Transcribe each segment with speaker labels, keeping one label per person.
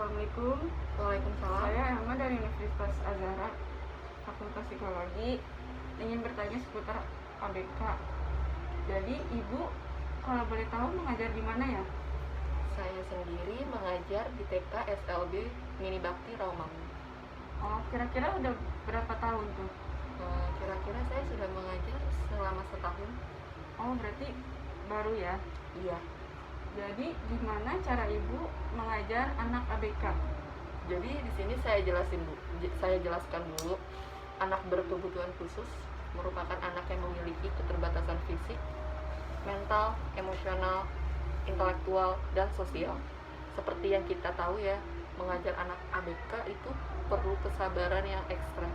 Speaker 1: Assalamualaikum.
Speaker 2: Waalaikumsalam.
Speaker 1: Saya Ahmad dari Universitas Azhar, Fakultas Psikologi. Ingin bertanya seputar ABK. Jadi Ibu kalau boleh tahu mengajar di mana ya?
Speaker 2: Saya sendiri mengajar di TK SLB Mini Bakti Rawamangun.
Speaker 1: Oh, kira-kira udah berapa tahun tuh?
Speaker 2: Kira-kira saya sudah mengajar selama setahun.
Speaker 1: Oh, berarti baru ya?
Speaker 2: Iya.
Speaker 1: Jadi gimana cara Ibu mengajar anak ABK?
Speaker 2: Jadi di sini saya jelaskan dulu. Anak berkebutuhan khusus merupakan anak yang memiliki keterbatasan fisik, mental, emosional, intelektual, dan sosial. Seperti yang kita tahu ya, mengajar anak ABK itu perlu kesabaran yang ekstra.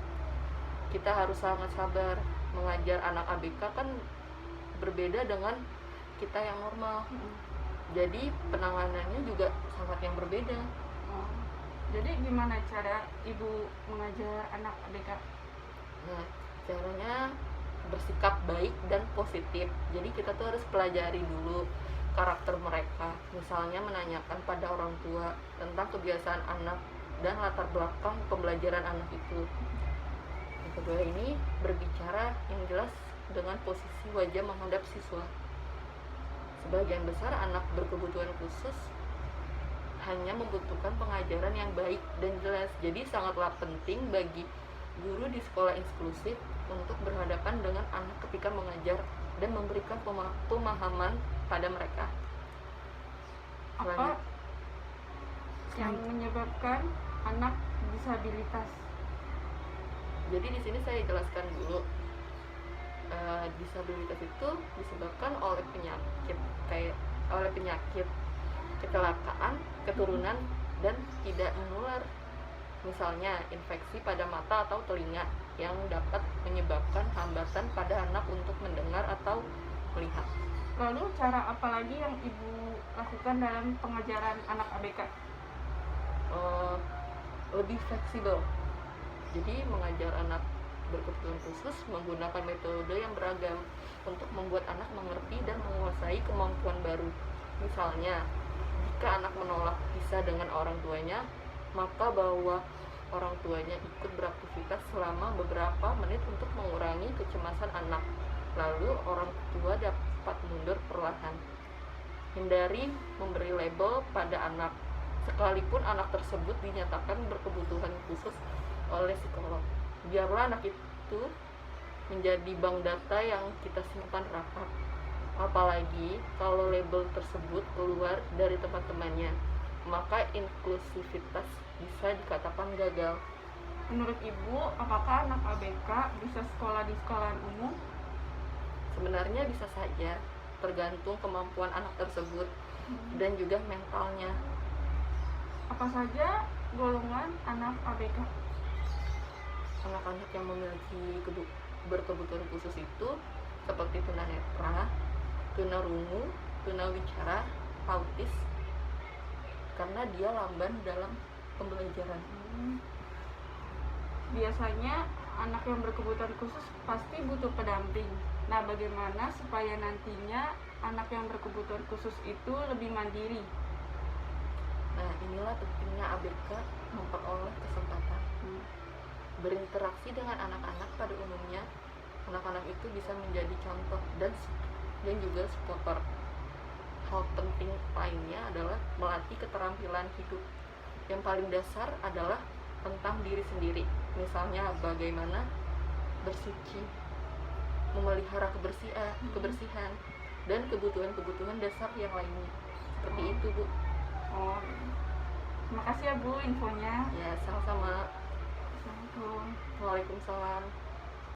Speaker 2: Kita harus sangat sabar. Mengajar anak ABK kan berbeda dengan kita yang normal. Jadi penanganannya juga sangat yang berbeda.
Speaker 1: Oh, jadi gimana cara Ibu mengajar anak ABK?
Speaker 2: Nah, caranya bersikap baik dan positif. Jadi kita tuh harus pelajari dulu karakter mereka. Misalnya menanyakan pada orang tua tentang kebiasaan anak dan latar belakang pembelajaran anak itu. Yang kedua ini berbicara yang jelas dengan posisi wajah menghadap siswa. Sebagian besar anak berkebutuhan khusus hanya membutuhkan pengajaran yang baik dan jelas. Jadi sangatlah penting bagi guru di sekolah inklusif untuk berhadapan dengan anak ketika mengajar dan memberikan pemahaman pada mereka.
Speaker 1: Apa yang menyebabkan anak disabilitas?
Speaker 2: Jadi di sini saya jelaskan dulu. Disabilitas itu disebabkan oleh penyakit, kecelakaan, keturunan, dan tidak menular. Misalnya infeksi pada mata atau telinga yang dapat menyebabkan hambatan pada anak untuk mendengar atau melihat.
Speaker 1: Lalu cara apa lagi yang Ibu lakukan dalam pengajaran anak ABK?
Speaker 2: Lebih fleksibel. Jadi mengajar anak berkebutuhan khusus menggunakan metode yang beragam untuk membuat anak mengerti dan menguasai kemampuan baru. Misalnya, jika anak menolak pisah dengan orang tuanya, maka bawa orang tuanya ikut beraktivitas selama beberapa menit untuk mengurangi kecemasan anak. Lalu orang tua dapat mundur perlahan. Hindari memberi label pada anak, sekalipun anak tersebut dinyatakan berkebutuhan khusus oleh psikolog. Biarlah anak itu menjadi bank data yang kita simpan rapat. Apalagi kalau label tersebut keluar dari teman-temannya, maka inklusivitas bisa dikatakan gagal.
Speaker 1: Menurut Ibu, apakah anak ABK bisa sekolah di sekolahan umum?
Speaker 2: Sebenarnya bisa saja, tergantung kemampuan anak tersebut dan juga mentalnya.
Speaker 1: Apa saja golongan anak ABK?
Speaker 2: Anak-anak yang memiliki berkebutuhan khusus itu seperti tunanetra, tunarungu, tunawicara, autis, karena dia lamban dalam pembelajaran.
Speaker 1: Biasanya anak yang berkebutuhan khusus pasti butuh pendamping. Nah, bagaimana supaya nantinya anak yang berkebutuhan khusus itu lebih mandiri?
Speaker 2: Nah, inilah pentingnya ABK memperoleh kesempatan berinteraksi dengan anak-anak. Pada umumnya anak-anak itu bisa menjadi contoh dan juga supporter. Hal penting lainnya adalah melatih keterampilan hidup. Yang paling dasar adalah tentang diri sendiri, misalnya bagaimana bersuci, memelihara kebersihan dan kebutuhan-kebutuhan dasar yang lainnya. Seperti itu, Bu.
Speaker 1: Oh, terima kasih ya Bu infonya.
Speaker 2: Ya, sama-sama.
Speaker 1: Assalamualaikum.
Speaker 2: Waalaikumsalam.